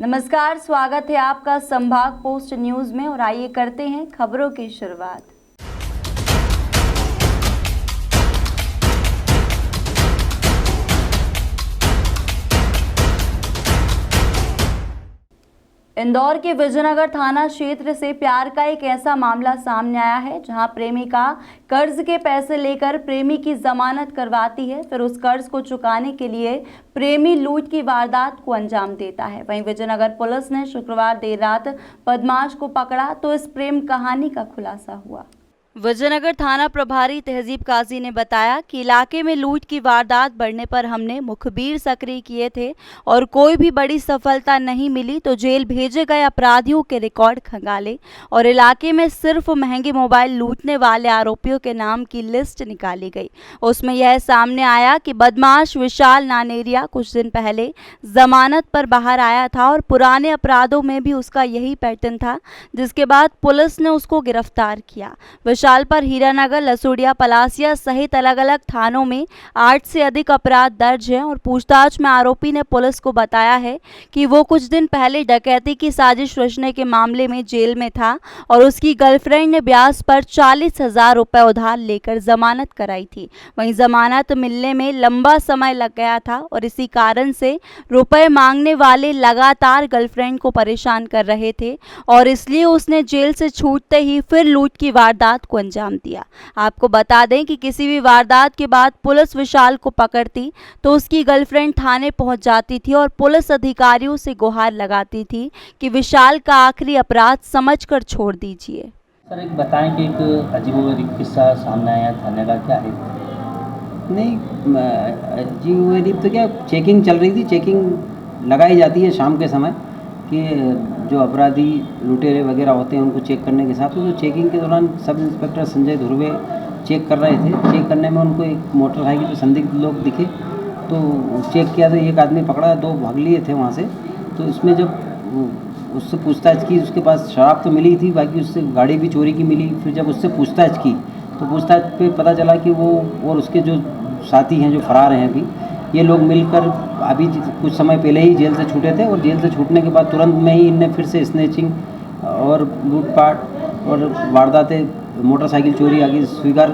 नमस्कार, स्वागत है आपका संभाग पोस्ट न्यूज में और आइए करते हैं खबरों की शुरुआत। इंदौर के विजयनगर थाना क्षेत्र से प्यार का एक ऐसा मामला सामने आया है जहां प्रेमिका कर्ज के पैसे लेकर प्रेमी की जमानत करवाती है, फिर उस कर्ज को चुकाने के लिए प्रेमी लूट की वारदात को अंजाम देता है। वहीं विजयनगर पुलिस ने शुक्रवार देर रात बदमाश को पकड़ा तो इस प्रेम कहानी का खुलासा हुआ। विजयनगर थाना प्रभारी तहजीब काजी ने बताया कि इलाके में लूट की वारदात बढ़ने पर हमने मुखबिर सक्रिय किए थे और कोई भी बड़ी सफलता नहीं मिली तो जेल भेजे गए अपराधियों के रिकॉर्ड खंगाले और इलाके में सिर्फ महंगे मोबाइल लूटने वाले आरोपियों के नाम की लिस्ट निकाली गई। उसमें यह सामने आया कि बदमाश विशाल नानेरिया कुछ दिन पहले जमानत पर बाहर आया था और पुराने अपराधों में भी उसका यही पैटर्न था, जिसके बाद पुलिस ने उसको गिरफ्तार किया। विशाल पर हीरानगर, लसुड़िया, पलासिया सहित अलग अलग थानों में 8 से अधिक अपराध दर्ज हैं और पूछताछ में आरोपी ने पुलिस को बताया है कि वो कुछ दिन पहले डकैती की साजिश रचने के मामले में जेल में था और उसकी गर्लफ्रेंड ने ब्याज पर 40,000 रुपए उधार लेकर जमानत कराई थी। वहीं जमानत मिलने में लंबा समय लग गया था और इसी कारण से रुपए मांगने वाले लगातार गर्लफ्रेंड को परेशान कर रहे थे और इसलिए उसने जेल से छूटते ही फिर लूट की वारदात को अंजाम दिया। आपको बता दें कि किसी भी वारदात के बाद पुलिस विशाल को पकड़ती तो उसकी गर्लफ्रेंड थाने पहुंच जाती थी और पुलिस अधिकारियों से गुहार लगाती थी कि विशाल का आखिरी अपराध समझकर छोड़ दीजिए। सर, एक बताएं कि एक अजीबोगरीब किस्सा सामने आया थाने का, क्या है? नहीं, अजीबोगरीब तो क्या, चेकिंग चल रही थी। चेकिंग लगाई जाती है शाम के समय कि जो अपराधी लुटेरे वगैरह होते हैं उनको चेक करने के हिसाब से। तो चेकिंग के दौरान sub inspector Sanjay Dhurve check कर रहे थे। चेक करने में उनको एक मोटरसाइकिल पर संदिग्ध लोग दिखे तो चेक किया तो एक आदमी पकड़ा, 2 भाग लिए थे वहाँ से। तो इसमें जब उससे पूछताछ की, उसके पास शराब तो मिली थी, बाकी उससे गाड़ी भी चोरी की मिली। फिर जब उससे पूछताछ की तो पूछताछ पे पता चला कि वो और उसके जो साथी हैं जो फरार हैं अभी, ये लोग मिलकर अभी कुछ समय पहले ही जेल से छूटे थे और जेल से छूटने के बाद तुरंत में ही इनने फिर से स्नैचिंग और लूटपाट और वारदातें, मोटरसाइकिल चोरी आदि स्वीकार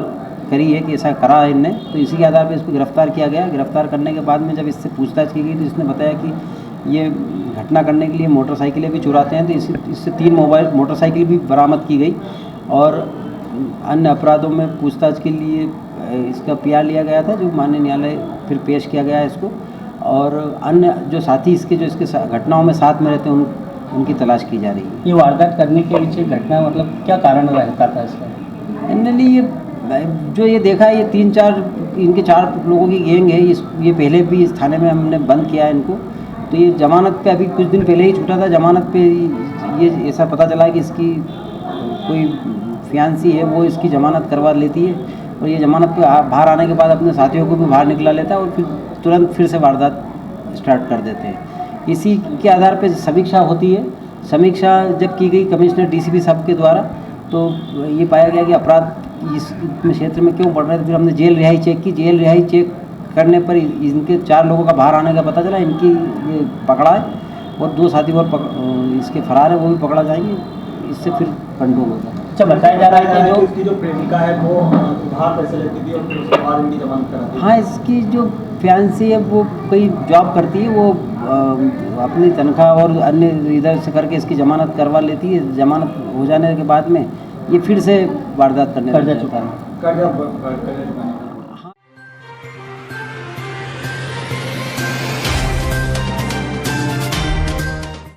करी है कि ऐसा करा है इनने। तो इसी के आधार पर इसको गिरफ्तार किया गया। गिरफ्तार करने के बाद में जब इससे पूछताछ की गई तो इसने बताया कि ये घटना करने के लिए मोटरसाइकिलें भी चुराते हैं। तो इससे 3 मोटरसाइकिल भी बरामद की गई और अन्य अपराधों में पूछताछ के लिए इसका PR लिया गया था, जो माननीय न्यायालय फिर पेश किया गया है इसको। और अन्य जो साथी इसके जो इसके घटनाओं में साथ में रहते हैं उनकी तलाश की जा रही है। ये वारदात करने के पीछे घटना मतलब क्या कारण रहता था इसका? इन्होंने ये देखा है, ये 3-4 इनके 4 लोगों की गैंग है। ये पहले भी इस थाने में हमने बंद किया है इनको। तो ये जमानत पे अभी कुछ दिन पहले ही छूटा था। जमानत पे ये ऐसा पता चला कि इसकी कोई फियांसी है, वो इसकी जमानत करवा लेती है और ये जमानत पे बाहर आने के बाद अपने साथियों को भी बाहर निकला लेता है और फिर तुरंत फिर से वारदात स्टार्ट कर देते हैं। इसी के आधार पे समीक्षा होती है। समीक्षा जब की गई कमिश्नर DCP साहब के द्वारा, तो ये पाया गया कि अपराध इस क्षेत्र में क्यों बढ़ रहे थे। फिर हमने जेल रिहाई चेक की। जेल रिहाई चेक करने पर इनके 4 लोगों का बाहर आने का पता चला। इनकी ये पकड़ा है और 2 साथी और इसके फरार है, वो भी पकड़ा जाएंगे। इससे फिर कंट्रोल होगा। अच्छा, बताया जा रहा है कि इसकी जो प्रेमिका है वो उधार पैसे लेती थी और फिर उसके बाद इनकी जमानत कराती थी। हाँ, इसकी जो फियांसी है वो कोई जॉब करती है, वो अपनी तनख्वाह और अन्य इधर से करके इसकी जमानत करवा लेती है। जमानत हो जाने के बाद में ये फिर से वारदात करने कर्जा चुकाना।